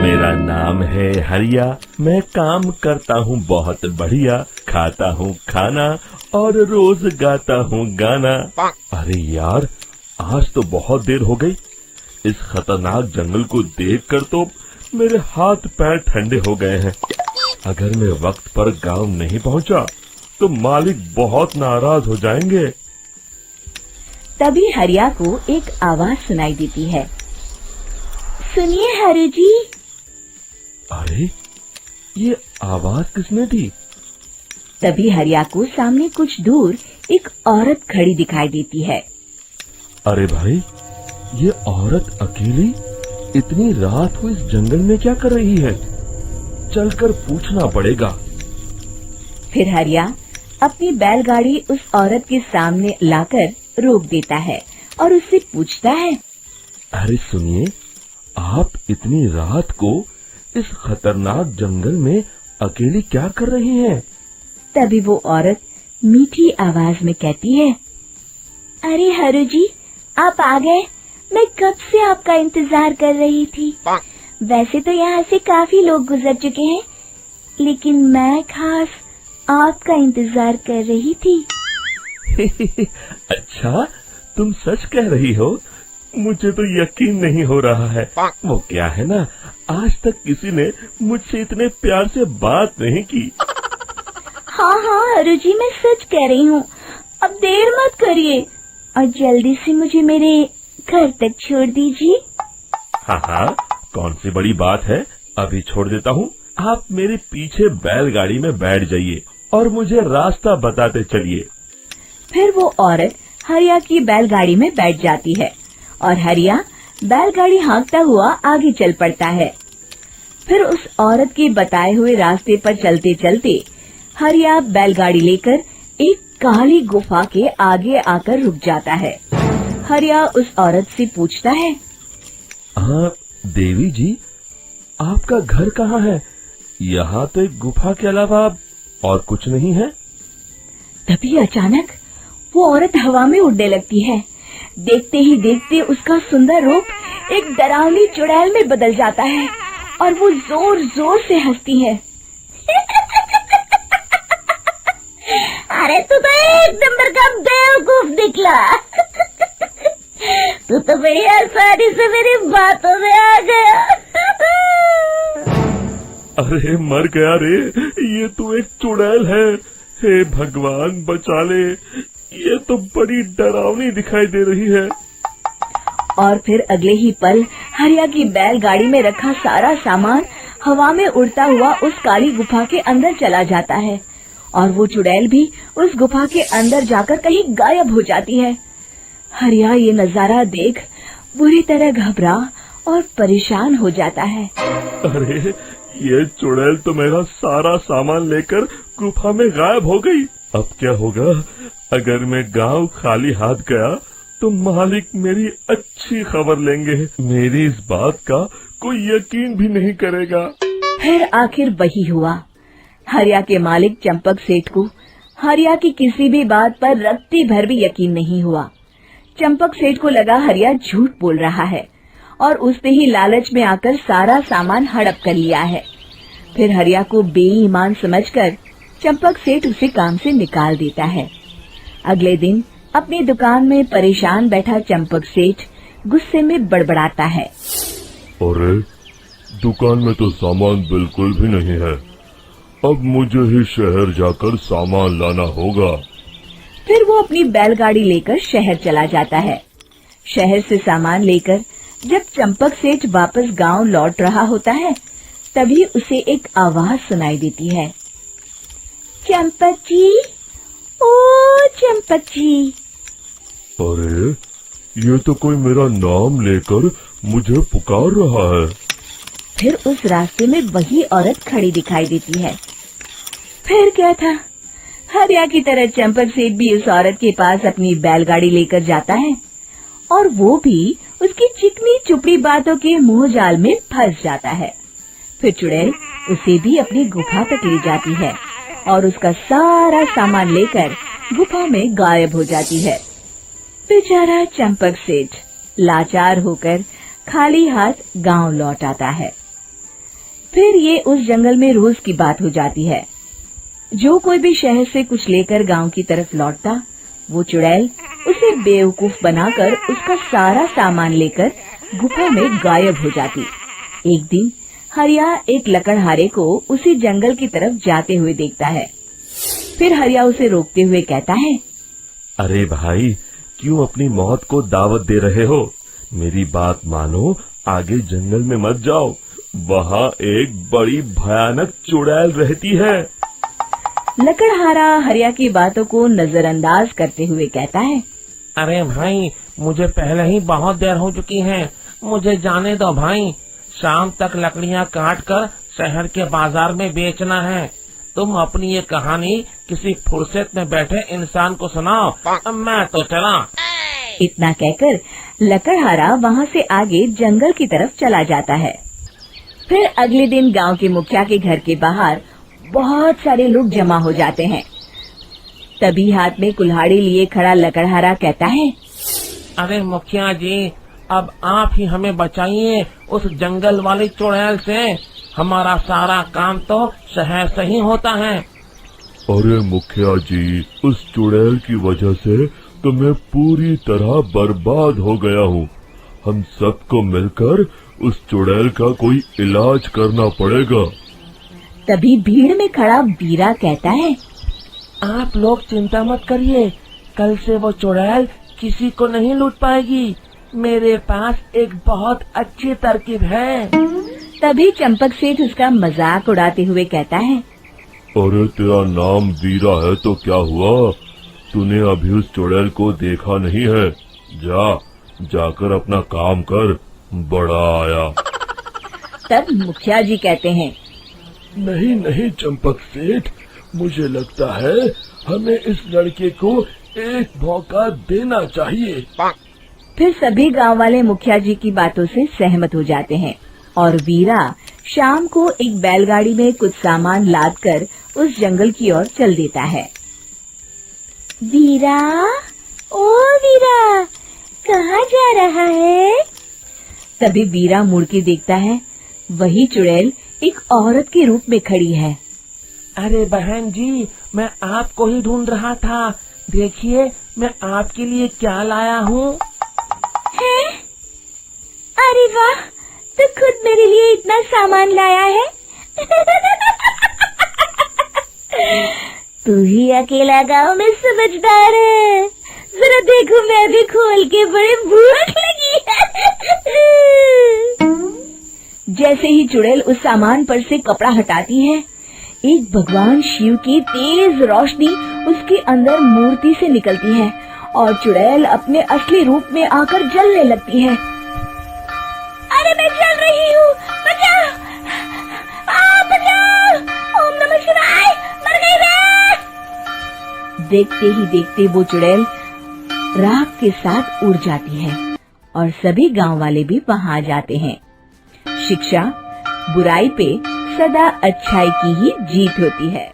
मेरा नाम है हरिया, मैं काम करता हूँ बहुत बढ़िया, खाता हूँ खाना और रोज गाता हूँ गाना। अरे यार, आज तो बहुत देर हो गई। इस खतरनाक जंगल को देखकर तो मेरे हाथ पैर ठंडे हो गए हैं। अगर मैं वक्त पर गांव नहीं पहुंचा तो मालिक बहुत नाराज हो जाएंगे। तभी हरिया को एक आवाज सुनाई देती है। सुनिए हरु जी। अरे, ये आवाज किसने दी? तभी हरिया को सामने कुछ दूर एक औरत खड़ी दिखाई देती है। अरे भाई, ये औरत अकेली इतनी रात को इस जंगल में क्या कर रही है? चलकर पूछना पड़ेगा। फिर हरिया अपनी बैलगाड़ी उस औरत के सामने लाकर रोक देता है और उससे पूछता है। अरे सुनिए, आप इतनी रात को इस खतरनाक जंगल में अकेली क्या कर रही हैं? तभी वो औरत मीठी आवाज में कहती है, अरे हरु जी, आप आ गए। मैं कब से आपका इंतजार कर रही थी। वैसे तो यहाँ से काफी लोग गुजर चुके हैं, लेकिन मैं खास आपका इंतजार कर रही थी। अच्छा, तुम सच कह रही हो? मुझे तो यकीन नहीं हो रहा है। वो क्या है ना, आज तक किसी ने मुझसे इतने प्यार से बात नहीं की। हाँ हाँ हरु जी, मैं सच कह रही हूँ। अब देर मत करिए और जल्दी से मुझे मेरे घर तक छोड़ दीजिए। हाँ हाँ, कौन सी बड़ी बात है, अभी छोड़ देता हूँ। आप मेरे पीछे बैलगाड़ी में बैठ जाइए और मुझे रास्ता बताते चलिए। फिर वो औरत हरिया की बैलगाड़ी में बैठ जाती है और हरिया बैलगाड़ी हाँकता हुआ आगे चल पड़ता है। फिर उस औरत के बताए हुए रास्ते पर चलते चलते हरिया बैलगाड़ी लेकर एक काली गुफा के आगे आकर रुक जाता है। हरिया उस औरत से पूछता है, हाँ देवी जी, आपका घर कहाँ है? यहाँ तो एक गुफा के अलावा और कुछ नहीं है। तभी अचानक वो औरत हवा में उड़ने लगती है। देखते ही देखते उसका सुंदर रूप एक डरावनी चुड़ैल में बदल जाता है और वो जोर जोर से हंसती है। अरे तू तो एक नंबर का बेवकूफ निकला। तू तो बड़ी आसानी से मेरी बातों में आ गया। अरे मर गया रे, ये तो एक चुड़ैल है। हे भगवान बचा ले, ये तो बड़ी डरावनी दिखाई दे रही है। और फिर अगले ही पल हरिया की बैलगाड़ी में रखा सारा सामान हवा में उड़ता हुआ उस काली गुफा के अंदर चला जाता है और वो चुड़ैल भी उस गुफा के अंदर जाकर कहीं गायब हो जाती है। हरिया ये नजारा देख बुरी तरह घबरा और परेशान हो जाता है। अरे, ये चुड़ैल तो मेरा सारा सामान लेकर गुफा में गायब हो गई। अब क्या होगा? अगर मैं गांव खाली हाथ गया तो मालिक मेरी अच्छी खबर लेंगे। मेरी इस बात का कोई यकीन भी नहीं करेगा। फिर आखिर वही हुआ। हरिया के मालिक चंपक सेठ को हरिया की किसी भी बात पर रत्ती भर भी यकीन नहीं हुआ। चंपक सेठ को लगा हरिया झूठ बोल रहा है और उसने ही लालच में आकर सारा सामान हड़प कर लिया है। फिर हरिया को बेईमान समझकर चंपक सेठ उसे काम से निकाल देता है। अगले दिन अपनी दुकान में परेशान बैठा चंपक सेठ गुस्से में बड़बड़ाता है। अरे, दुकान में तो सामान बिल्कुल भी नहीं है। अब मुझे ही शहर जाकर सामान लाना होगा। फिर वो अपनी बैलगाड़ी लेकर शहर चला जाता है। शहर से सामान लेकर जब चंपक सेठ वापस गांव लौट रहा होता है, तभी उसे एक आवाज सुनाई देती है। चंपक जी, ओ चंपक जी। अरे, ये तो कोई मेरा नाम लेकर मुझे पुकार रहा है। फिर उस रास्ते में वही औरत खड़ी दिखाई देती है। फिर क्या था, हरिया की तरह चंपक सेठ भी उस औरत के पास अपनी बैलगाड़ी लेकर जाता है और वो भी उसकी चिकनी चुपड़ी बातों के मुंह जाल में फंस जाता है। फिर चुड़ैल उसे भी अपनी गुफा तक ले जाती है और उसका सारा सामान लेकर गुफा में गायब हो जाती है। बेचारा चंपक सेठ लाचार होकर खाली हाथ गांव लौट आता है। फिर ये उस जंगल में रोज की बात हो जाती है। जो कोई भी शहर से कुछ लेकर गांव की तरफ लौटता, वो चुड़ैल उसे बेवकूफ बनाकर उसका सारा सामान लेकर गुफा में गायब हो जाती। एक दिन हरिया एक लकड़हारे को उसी जंगल की तरफ जाते हुए देखता है। फिर हरिया उसे रोकते हुए कहता है, अरे भाई, क्यों अपनी मौत को दावत दे रहे हो? मेरी बात मानो, आगे जंगल में मत जाओ, वहाँ एक बड़ी भयानक चुड़ैल रहती है। लकड़हारा हरिया की बातों को नजरअंदाज करते हुए कहता है, अरे भाई, मुझे पहले ही बहुत देर हो चुकी है, मुझे जाने दो भाई। शाम तक लकड़ियाँ काट कर शहर के बाजार में बेचना है। तुम अपनी ये कहानी किसी फुर्सत में बैठे इंसान को सुनाओ, मैं तो चला। इतना कहकर लकड़हारा वहाँ से आगे जंगल की तरफ चला जाता है। फिर अगले दिन गांव के मुखिया के घर के बाहर बहुत सारे लोग जमा हो जाते हैं। तभी हाथ में कुल्हाड़ी लिए खड़ा लकड़हारा कहता है, अरे मुखिया जी, अब आप ही हमें बचाइए उस जंगल वाली चुड़ैल से। हमारा सारा काम तो शहर से ही होता है। अरे मुखिया जी, उस चुड़ैल की वजह से तो मैं पूरी तरह बर्बाद हो गया हूँ। हम सबको मिलकर उस चुड़ैल का कोई इलाज करना पड़ेगा। तभी भीड़ में खड़ा वीरा कहता है, आप लोग चिंता मत करिए, कल से वो चुड़ैल किसी को नहीं लूट पाएगी। मेरे पास एक बहुत अच्छी तरकीब है। तभी चंपक सेठ उसका मजाक उड़ाते हुए कहता है, अरे तेरा नाम वीरा है तो क्या हुआ? तूने अभी उस चुड़ैल को देखा नहीं है? जाकर अपना काम कर, बड़ा आया। तब मुखिया जी कहते हैं, नहीं नहीं चंपक सेठ, मुझे लगता है हमें इस लड़के को एक मौका देना चाहिए। फिर सभी गांव वाले मुखिया जी की बातों से सहमत हो जाते हैं और वीरा शाम को एक बैलगाड़ी में कुछ सामान लादकर उस जंगल की ओर चल देता है। वीरा, ओ वीरा, कहाँ जा रहा है? तभी वीरा मुड़ के देखता है, वही चुड़ैल एक औरत के रूप में खड़ी है। अरे बहन जी, मैं आपको ही ढूंढ रहा था। देखिए, मैं आपके लिए क्या लाया हूँ। हैं? अरे वाह, तो खुद मेरे लिए इतना सामान लाया है। तू ही अकेला गांव में समझदार है। जरा देखो, मैं भी खोल के, बड़े भूख लगी है। जैसे ही चुड़ैल उस सामान पर से कपड़ा हटाती है, एक भगवान शिव की तेज रोशनी उसके अंदर मूर्ति से निकलती है और चुड़ैल अपने असली रूप में आकर जलने लगती है। अरे मैं जल रही हूँ, बचाओ! बचाओ! ओम नमः शिवाय, मर गई मैं! देखते ही देखते वो चुड़ैल राख के साथ उड़ जाती है और सभी गांव वाले भी वहां जाते हैं। शिक्षा बुराई पे सदा अच्छाई की ही जीत होती है।